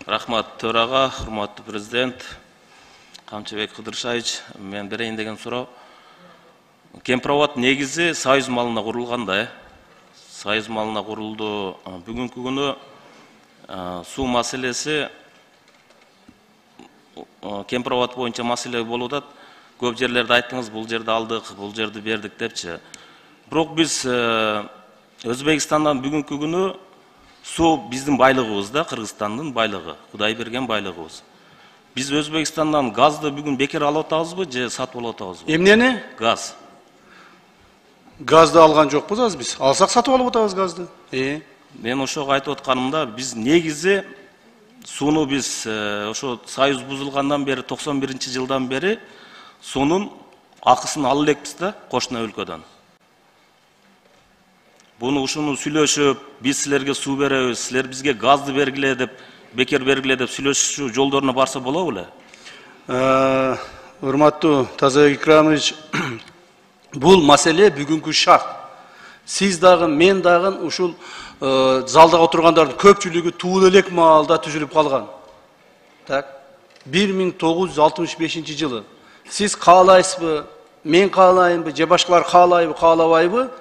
Рахмат төрага, урматтуу президент Камчыбек Кыдыршайыч, мен берейин деген суроо. Кемпировод негизи союз малына курулган да, союз малына курулду. Бүгүнкү күнү суу маселеси Кемпировод боюнча маселе болуп атат. Көп жерлерде айттыңыз, бул жерди алдык, бул жерди бердик депчи. Бирок биз Өзбекстандан бүгүнкү күнү суу биздин байлыгыбыз да, Кыргызстандын байлыгы, Кудай берген байлыгыбыз. Биз Өзбекстандан газды бүгүн бекер алып атабызбы же сатып алып атабызбы? Эмнени? Газ. Газды алган жокпуз аз биз. Алсак сатып алып атабыз газды. Мен ошого айтып атканымда, биз негизи сууну биз ошо союз бузулгандан бери 91-жылдан бери суунун акысын ала элекпиз да кошуна өлкөдөн. Буну ушуну сүйлөшүп, биз силерге суу беребиз, силер бизге газды бергиле деп, бекер бергиле деп сүйлөшүү жолдоруна барса болобу эле? Урматтуу Тазабек Икрамович, бул маселе бүгүнкү шарт. Сиз дагы, мен дагы ушул залдага отургандардын көпчүлүгү туу элек маалда түзүлүп калган. Так, 1965-жылы. Сиз каалайсызбы, мен каалаймбы, же башкалар каалайбы, каалабайбы?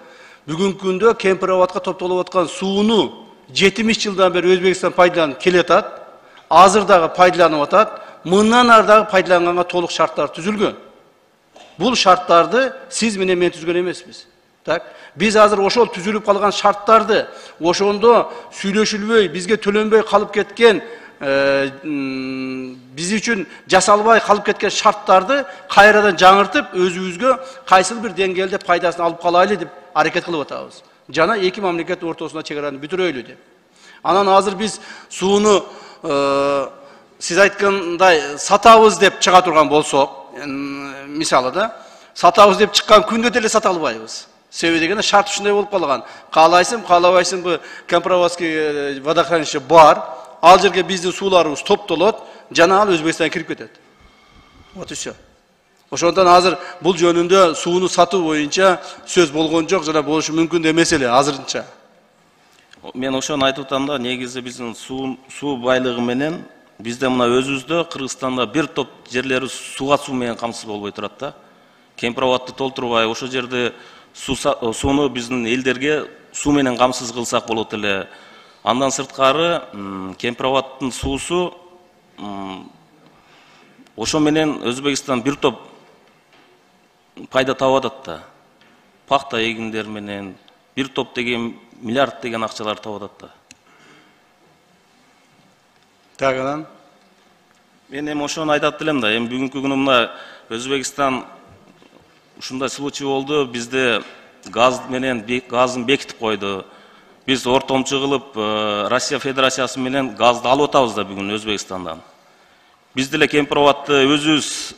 Бүгүнкү күндө Кемпироводко топтолуп аткан сууну 70 жылдан бери Өзбекстан пайдаланып келатат. Азыр дагы пайдаланып атат. Мындан ары дагы пайдаланганга толук шарттар түзүлгөн. Бул шарттарды сиз менен мен түзгөн эмеспиз. Так, биз азыр ошол түзүлүп калган шарттарды ошондо сүйлөшүлбөй, бизге төлөнбөй калып кеткен, биз үчүн жасалбай калып кеткен шарттарды кайрадан жаңыртып, өзүбүзгө кайсыл бир деңгээлде пайдасын алып калайлы деп аракет кылып атабыз. Жана эки мамлекет ортосунда чек араны бүтүрөйлү деп. Анан азыр биз сууну сиз айткандай сатабыз деп чыга турган болсок, мисалы да, сатабыз деп чыккан күндө деле сата албайбыз. Себеби дегенде шарт ушундай болуп калган. Каалайсың, каалабайсыңбы, Кемпироводский водохранилище бар. Ал жерге биздин сууларыбыз топтолот, жана ал Өзбекстанга кирип кетет. Вот и все. Ошондон азыр бул жөнүндө сууну сатуу боюнча сөз болгон жок, жана болушу мүмкүн да эмес эле азырынча. Мен ошону айтып атам да, негизи биздин суу байлыгы менен бизде мына өзүбүздө Кыргызстанда бир топ жерлери сууга суу менен камсыз болбой турат да. Кемпироводду толтурбай, ошол жерде сууну биздин элдерге суу менен камсыз кылсак болот эле. Андан сырткары Кемпироводдун суусу ошо менен Өзбекстан бир топ пайда таап атат да. Пахта эгиндер менен бир топ деген миллиард деген акчалар таап атат да. Тагынан Мен эми ошону айтат элем да, эми бүгүнкү күнү мына Өзбекстан ушундай случай болду, бизде газ менен газын бекитип койду. Биз ортомчу кылып Россия Федерациясы менен газды алып атабыз да бүгүн Өзбекстандан. Биз деле Кемпироводду өзүбүз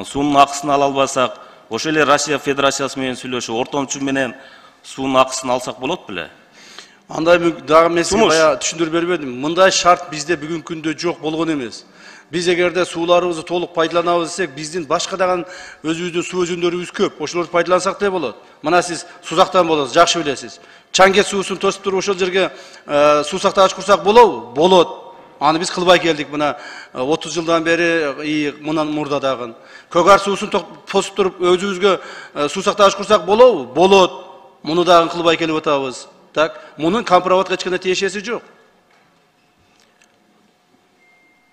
суунун акысын ала албасак, ошол эле Россия Федерациясы менен сүйлөшүп, ортомчу менен суунун акысын алсак болот беле? Андай дагы мен сизге бая түшүндүрүп бербедим. Мындай шарт бизде бүгүнкү күндө жок болгон эмес. Биз эгерде сууларыбызды толук пайдаланабыз десек, биздин башка дагы өзүбүздүн суу өзүндөрүбүз көп. Ошолорду пайдалансак да болот. Мына сиз Сузактан болосуз, жакшы билесиз. Чаңгет суусун тосуп туруп ошол жерге суу сактагыч курсак болобу? Болот. Аны биз кылбай келдик мына 30 жылдан бери, мындан мурда дагы. Көгар суусун тосуп туруп өзүбүзгө суу сактагыч курсак болобу? Болот. Муну дагы кылбай келип атабыз. Так, мунун Кемпироводко эч кандай тиешеси жок.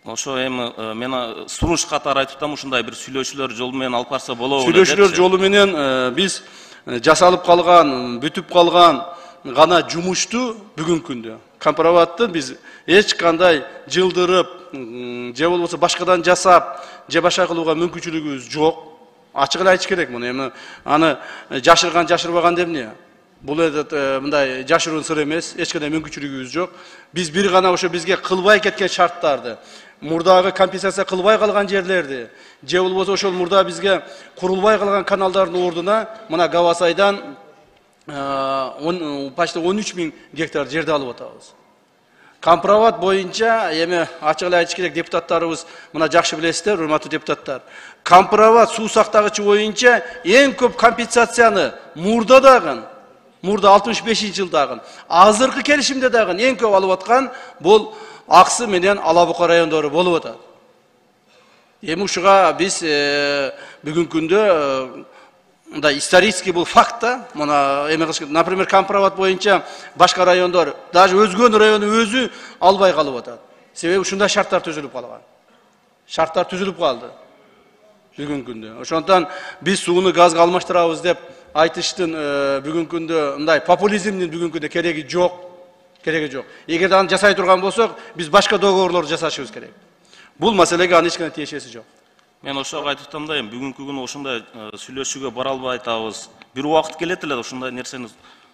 Ошо эми мен сунуш катары айтып атам, ушундай бир сүйлөшүүлөр жолу менен алып барса болобу деп. Сүйлөшүүлөр жолу менен биз жасалып калган, бүтүп калган гана жумушту бүгүнкү күндө Кемпироводду биз эч кандай жылдырып, же болбосо башкадан жасап, же башка кылууга мүмкүнчүлүгүбүз жок. Ачык эле айтыш керек муну. Эми аны жашырган, жашырбаган деп эмне? Бул мындай жашыруун сыр эмес, эч кандай мүмкүнчүлүгүбүз жок. Биз бир гана ошо бизге кылбай кеткен шарттарды, мурдагы компенсация кылбай калган жерлерди, же болбосо ошол мурда бизге курулбай калган каналдардын ордуна мына Гавасайдан почти 13 000 гектар жерди алып атабыз. Кемпировод боюнча эми ачык эле айтыш керек, депутаттарыбыз мына жакшы билесиздер, урматтуу депутаттар. Кемпировод суу сактагычы боюнча эң көп компенсацияны мурда дагы Мурда 65-жылдагы азыркы келишимде дагы эң көп алып аткан бул Аксы менен Ала Бука райондору болуп атат. Эми ушуга биз бүгүнкү күндө мындай исторический бул факт да. Мына эме кылыш, например, Кампровод боюнча башка райондор, даже өзгөнүн району өзү албай калып атат. Себеби ушундай шарттар түзүлүп калган. Шарттар түзүлүп калды бүгүнкү күндө. Ошондон биз сууну газга алмаштырабыз деп айтыштын бүгүнкү күндө мындай популизмдин бүгүнкү күндө кереги жок. Кереги жок. Эгер аны жасай турган болсок, биз башка договорлор жасашыбыз керек. Бул маселеге анын эч кандай тиешеси жок. Мен ошого айтып атам да, бүгүнкү күнү ошондой сүйлөшүүгө бара албай атабыз. Бир убакыт келет эле ошондой нерсени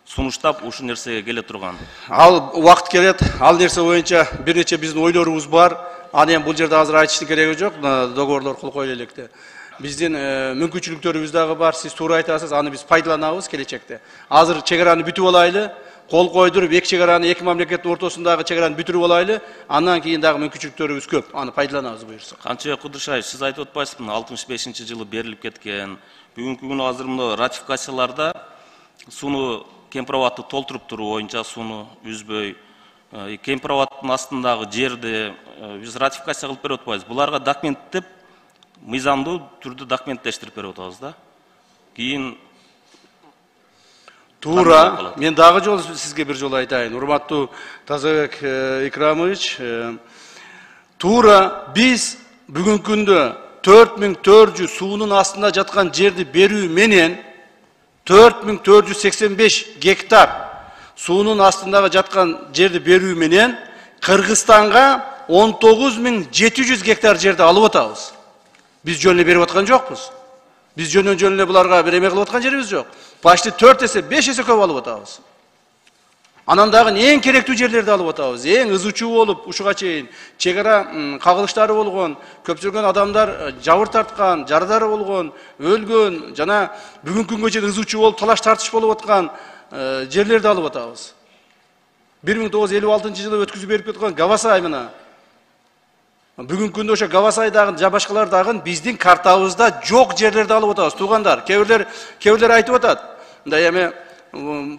сунуштап, ушул нерсеге келе турган. Ал убакыт келет, ал нерсе боюнча бир нече биздин ойлорубуз бар. Аны эми бул жерде азыр айтыштын кереги жок, договорлор кол коюла электе. Биздин мүмкүнчүлүктөрүбүз дагы бар. Сиз туура айтасыз, аны биз пайдаланабыз келечекте. Азыр чек араны бүтүп алайлы, кол койдуруп, эки чек араны, эки мамлекеттин ортосундагы чек араны бүтүрүп алайлы, андан кийин дагы мүмкүнчүлүктөрүбүз көп. Аны пайдаланабыз буюрса. Канча Кудушаев, сиз айтып атпайсызбы, 65-жылы берилип кеткен. Бүгүнкү күнү азыр мына ратификацияларда сууну Кемпроводду толтуруп туруу боюнча сууну үзбөй, Кемпроводдун астындагы жерди биз ратификация кылып берип атпайбыз. Буларга документтеп, мыйзамдуу түрдө документтештирип берип атабыз да. Кийин туура, мен дагы жолу сизге бир жолу айтайын. Урматтуу Тазабек Икрамович, туура биз бүгүнкү күндө 4400 суунун астында жаткан жерди берүү менен 4485 гектар суунун астындагы жаткан жерди берүү менен Кыргызстанга 19700 гектар жерди алып атабыз. Биз жөнүнө берип аткан жокпуз. Биз жөнүнө буларга бир эме кылып аткан жерибиз жок. Почти 4 эсе, 5 эсе көп алып атабыз. Анан дагы эң керектүү жерлерди алып атабыз. Эң ызычуу болуп, ушуга чейин чек ара кагылыштары болгон, көптөгөн адамдар жабыр тарткан, жарадары болгон, өлгөн, жана бүгүнкү күнгө чейин ызычуу болуп, талаш тартыш болуп аткан жерлерди алып атабыз. 1956 жылы өткүзүп берип кеткен Гавасай мына. Бүгүнкү күндө ошо Гавасай дагы, жа башкалар дагы биздин картабызда жок жерлерди алып атабыз. Туугандар, кээбирлер айтып атат. Мындай эме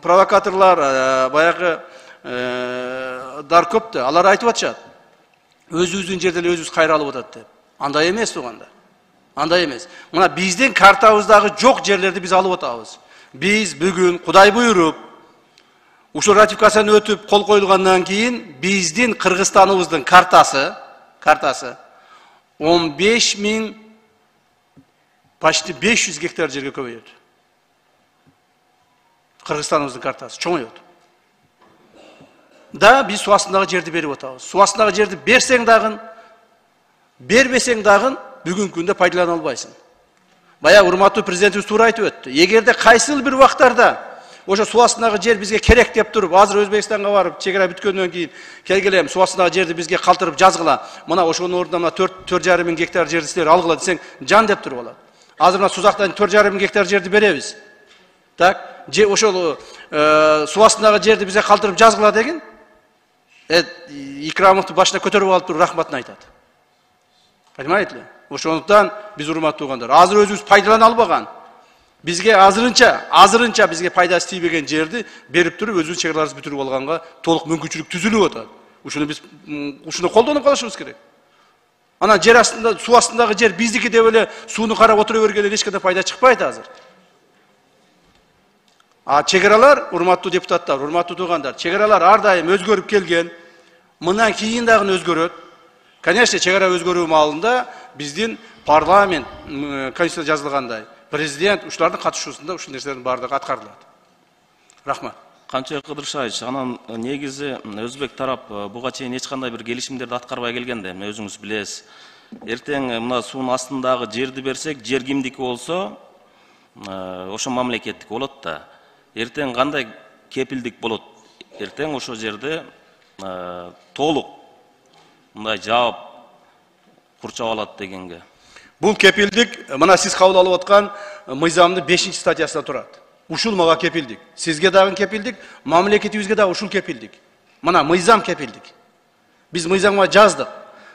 провокаторлар, баягы дар көп да, алар айтып атышат. Өзүбүздүн жерди эле өзүбүз кайра алып атат деп. Андай эмес туугандар. Андай эмес. Мына биздин картабыздагы жок жерлерди биз алып атабыз. Биз бүгүн Кудай буйруп, ушул ратификацияны өтүп кол коюлгандан кийин биздин Кыргызстаныбыздын картасы 15.000 почти 500 гектар жерге көбөйөт. Кыргызстаныбыздын картасы чоңойот. Да биз суу астындагы жерди берип атабыз. Суу астындагы жерди берсең дагы, бербесең дагы бүгүнкү күндө пайдалана албайсың. Баягы урматтуу президентибиз туура айтып өттү. Эгерде кайсыл бир убактарда ошо суу астындагы жер бизге керек деп туруп, азыр Өзбекстанга барып, чек ара бүткөндөн кийин келгилем, суу астындагы жерди бизге калтырып жазгыла. Мына ошонун ордуна мына 4,5 миң гектар жерди силер алгыла десең, жан деп туруп алат. Азыр мына Сузактан 4,5 миң гектар жерди беребиз. Так, ошол суу астындагы жерди бизге калтырып жазгыла деген, Икрамовду башына көтөрүп алып туруп рахматын айтат. Понимаете ли? Ошондуктан биз урматтуу туугандар, азыр өзүбүз пайдалана албаган, бизге азырынча бизге пайдасы тийбеген жерди берип туруп, өзүбүздүн чек араларыбызды бүтүрүп алганга толук мүмкүнчүлүк түзүлүп атат. Ушуну биз колдонуп калышыбыз керек. Анан жер астында, суу астындагы жер биздики деп эле сууну карап отура бергенде эч кандай пайда чыкпайт азыр. Чек аралар, урматтуу депутаттар, урматтуу туугандар, чек аралар ар дайым өзгөрүп келген. Мындан кийин дагы өзгөрөт. Конечно, чек ара өзгөрүү маалында биздин парламент конституцияда жазылгандай, президент ушулардын катышуусунда ушул нерселердин баардыгы аткарылат. Рахмат. Канча Кыдыршаевич, анан негизи өзбек тарап буга чейин эч кандай бир келишимдерди аткарбай келгенде, өзүңүз билесиз. Эртең мына суунун астындагы жерди берсек, жер кимдики болсо, ошо мамлекеттик болот да. Эртең кандай кепилдик болот? Эртең ошо жерди толук мындай жаап курчап алат дегенге. Бул кепилдик мына сиз кабыл алып аткан мыйзамдын 5-статьясында турат. Ушул мага кепилдик. Сизге дагы кепилдик, мамлекетибизге дагы ушул кепилдик. Мына мыйзам кепилдик. Биз мыйзамга жаздык.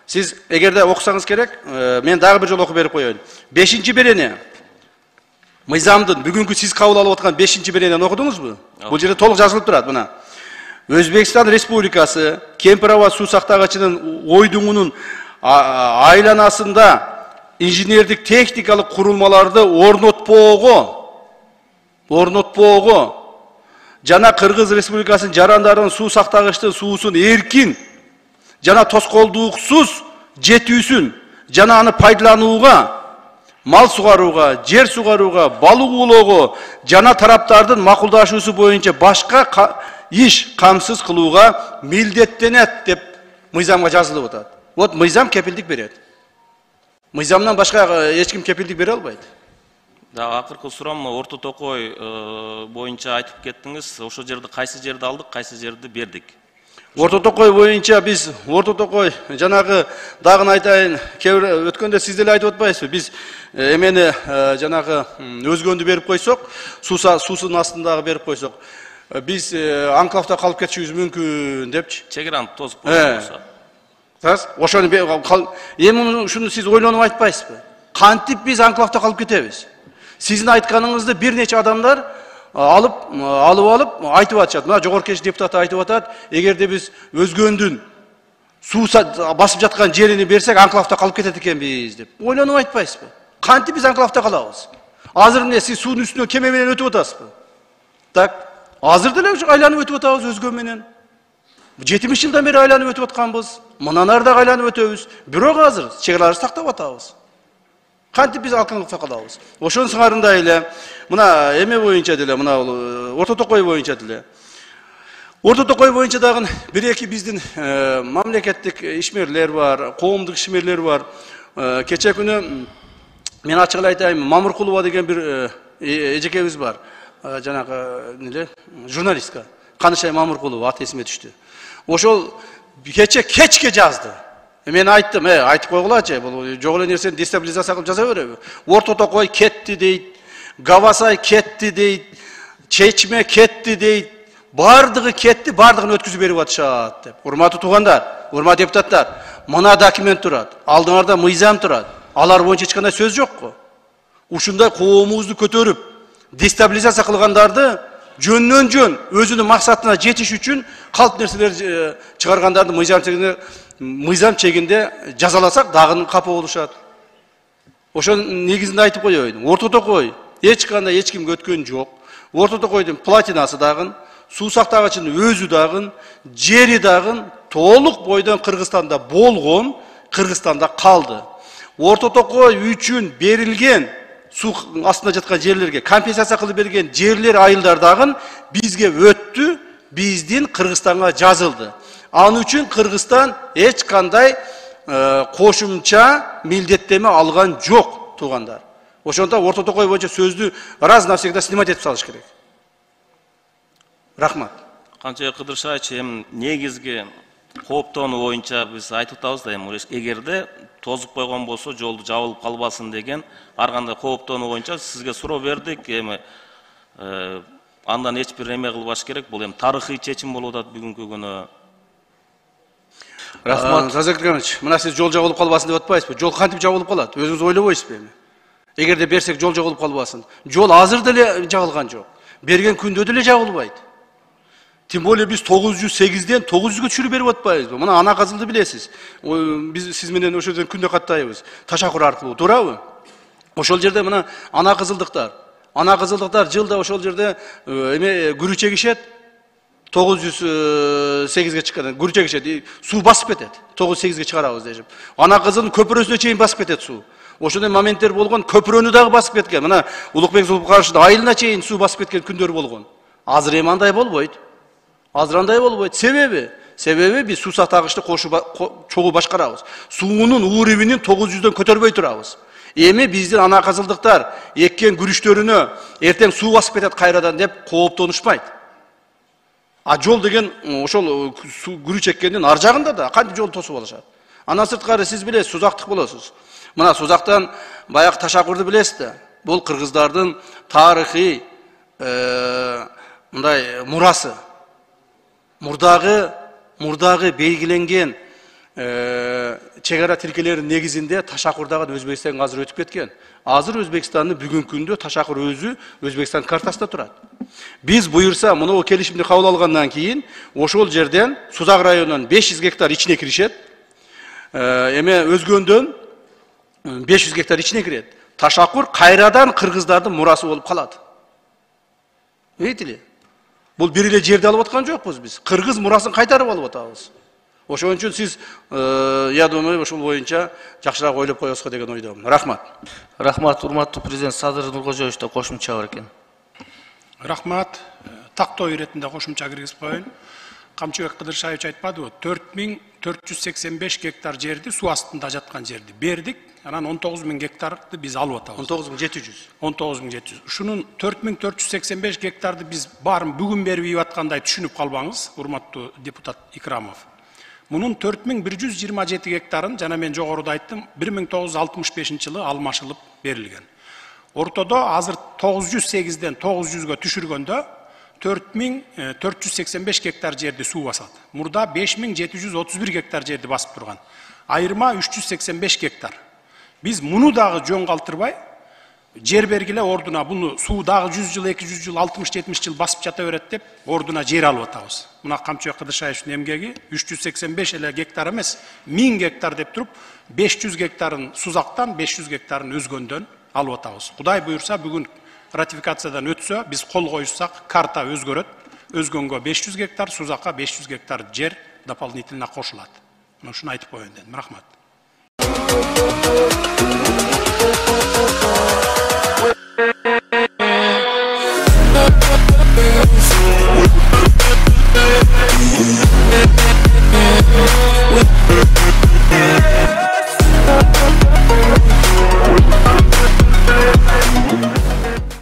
Сиз эгерде окусаңыз керек, мен дагы бир жолу окуп берип коеюн. 5-берене. Мыйзамдын бүгүнкү сиз кабыл алып аткан 5-беренени окудуңузбу? Бул жерде толук жазылып турат мына. Өзбекстан Республикасы Кемпирова суу сактагычынын ойдуңунун айланасында инженердик техникалык курулмаларды орнотпоого жана Кыргыз Республикасынын жарандардын суу сактагычтын суусун эркин жана тоскоолдуксуз жетүүсүн жана аны пайдаланууга, мал сугарууга, жер сугарууга, балык оолоого жана тараптардын макулдашуусу боюнча башка иш камсыз кылууга милдеттенет деп мыйзамга жазылып атат. Вот мыйзам кепилдик берет. Мыйзамдан башка эч ким кепилдик бере албайт. Да, акыркы суроом Орто Токой боюнча айтып кеттиңиз. Ошол жерди кайсы жерди алдык, кайсы жерди бердик? Орто Токой боюнча биз Орто Токой жанагы дагы айтайын, өткөндө сиз деле айтып атпайсызбы? Биз эмени жанагы өзгөндү берип койсок, суусун астындагы берип койсок, биз анклавда калып кетишибиз мүмкүн депчи. Чегираны тосуп койсо. Ошону эми ушуну сиз ойлонуп айтпайсызбы? Кантип биз анклавда калып кетебиз? Сиздин айтканыңызды бир нече адамдар алып айтып атышат. Мына жогорку кеңеш депутаты айтып атат, эгерде биз өзгөндүн суу басып жаткан жерини берсек, анклавда калып кетет экенбиз деп. Ойлонуп айтпайсызбы? Кантип биз анклавда калабыз? Азыр эмне сиз суунун үстүнөн кеме менен өтүп атасызбы? Так, азыр деле айланып өтүп атабыз өзгөн менен. 70 жылдан бери айланып өтүп атканбыз. Мындан ары дагы айланып өтөбүз. Бирок азыр чегараларды сактап атабыз. Кантип биз алкаңдыкта калабыз? Ошонун сыңарында эле мына эме боюнча деле, мына Орто Токой боюнча деле. Орто Токой боюнча дагы бир-эки биздин мамлекеттик ишмерлер бар, коомдук ишмерлер бар. Кече күнү мен ачык эле айтайын, Мамыркулова деген бир эжекебиз бар. Жанагы журналистка. Канышай Мамыркулова аты эсиме түштү. Ошол кечке жазды. Мен айттым, айтып койгулачы, бул жок эле нерсени дестабилизация кылып жаза береби? Орто Токой кетти дейт, Гавасай кетти дейт, Чечме кетти дейт, бардыгы кетти, бардыгын өткүзүп берип атышат деп. Урматтуу туугандар, урматтуу депутаттар, мына документ турат, алдыңарда мыйзам турат. Алар боюнча эч кандай сөз жокко. Ушундай коомубузду көтөрүп, дестабилизация кылгандарды жөндөн жөн өзүнүн максатына жетиш үчүн калп нерселер чыгаргандарды мыйзам чегинде жазаласак дагы капа болушат. Ошонун негизинде айтып коеюн. Орто Токой эч кимге өткөн жок. Орто Токойдун платинасы дагы, суу сактагычынын өзү дагы, жери дагы толук бойдон Кыргызстанда болгон, Кыргызстанда калды. Орто Токой үчүн берилген суу астында жаткан жерлерге компенсация кылып берген жерлер айылдар дагы бизге өттү, биздин Кыргызстанга жазылды. Аны үчүн Кыргызстан эч кандай кошумча милдеттеме алган жок, туугандар. Ошондо Орто Токой боюнча сөздү раз навсегда снимать этип салыш керек. Рахмат. Канча Кыдыршаевич, эми негизги кооптонуу боюнча биз айтып атабыз да, эми эгерде тозуп койгон болсо жолду жабылып калбасын деген ар кандай кооптонуу боюнча сизге суроо бердик. Эми андан эч бир эме кылбаш керек. Бул эми тарыхый чечим болуп атат бүгүнкү күнү. Рахмат. Казак Иванович, мына сиз жол жабылып калбасын деп атпайсызбы? Жол кантип жабылып калат? Өзүңүз ойлобойсузбу эми? Эгерде берсек жол жабылып калбасын. Жол азыр деле жабылган жок. Берген күндө деле жабылбайт. Тем более биз 908ден 900гө түшүрүп берип атпайбызбы? Мына ана казылды билесиз. Биз сиз менен ошол жерден күндө каттайбыз. Ташакур аркылуу, туурабы? Ошол жерде мына ана кызылдыктар жылда ошол жерде эме күрү чегишет. 908ге чыккан күрү чегишет. Суу басып кетет. 908ге чыгарабыз дешип. Ана кызылдын көпүрөсүнө чейин басып кетет суу. Ошондой моменттер болгон, көпүрөнү дагы басып кеткен. Мына Улукбек Зулпукаровдун айылына чейин суу басып кеткен күндөр болгон. Азыр эми андай болбойт. Себеби биз суу сактагычты чогуу башкарабыз. Суунун уурибинин 900дөн көтөрбөй турабыз. Эми биздин ана кызылдыктар эккен күрүчтөрүнө эртең суу басып кетет кайрадан деп кооптонушпайт. А жол деген ошол күрүч эккендин ар жагында да кантип жолду тосуп алышат. Андан сырткары сиз билесиз, Сузактык болосуз. Мына Сузактан баягы Ташакурду билесиз да. Бул кыргыздардын тарыхый мындай мурасы. Мурдагы белгиленген чегара тилкелеринин негизинде Ташакурдагы Өзбекстанга азыр өтүп кеткен. Азыр Өзбекстандын бүгүнкү күндө Ташакур өзү Өзбекстан картасында турат. Biz buyursa, muna o kelişimni kabul algandan keyin, oşol жерден, Suzak rayonundan 500 gektar içine kirişet. Eme özgöndön 500 gektar içine kiret. Taşakur Kayradan Kırgızdardın murası olup kaladı. Neytili? Bu biriyle жерде alıp atkan jokpuz biz. Kırgız muraсын kaytarıp alıp atабыз. Ошон үчүн сиз, я думаю, ошол боюнча жакшыраак ойлоп коесуз го деген ойдомун. Рахмат. Рахмат, урматтуу президент Садыр Нуркожоевич да кошумча бар экен. Рахмат. Тактоо иретинде кошумча киргизип коеюн. Камчыбек Кыдыршаевич айтпадыбы? 4485 гектар жерди суу астында жаткан жерди бердик. Анан 19000 гектарды биз алып атабыз. 19700. 19700. Ушунун 4485 гектарды биз баарын бүгүн берип ийип аткандай түшүнүп калбаңыз, урматтуу депутат Икрамов. Мунун 4127 гектарын, жана мен жогоруда айттым, 1965-жылы алмашылып берилген. Ортодо азыр 908-ден 900-гө түшүргөндө 4485 гектар жерди суу басат. Мурда 5731 гектар жерди басып турган. Айырма 385 гектар. Биз муну дагы жөн калтырбай, жер бергиле ордуна буну суу дагы 100 жыл, 200 жыл, 60-70 жыл басып жата берет деп, ордуна жер алып атабыз. Мына Камчыбек Кыдыршаевичтин эмгеги 385 эле гектар эмес, 1000 гектар деп туруп, 500 гектарын Сузактан, 500 гектарын Өзгөндөн алып атабыз. Кудай буйурса, бүгүн ратификациядан өтсө, биз кол коюшсак, карта өзгөрөт. Өзгөнгө 500 гектар, Сузакка 500 гектар жер дополнительно кошулат. Ушуну айтып коеюн дедим. Рахмат.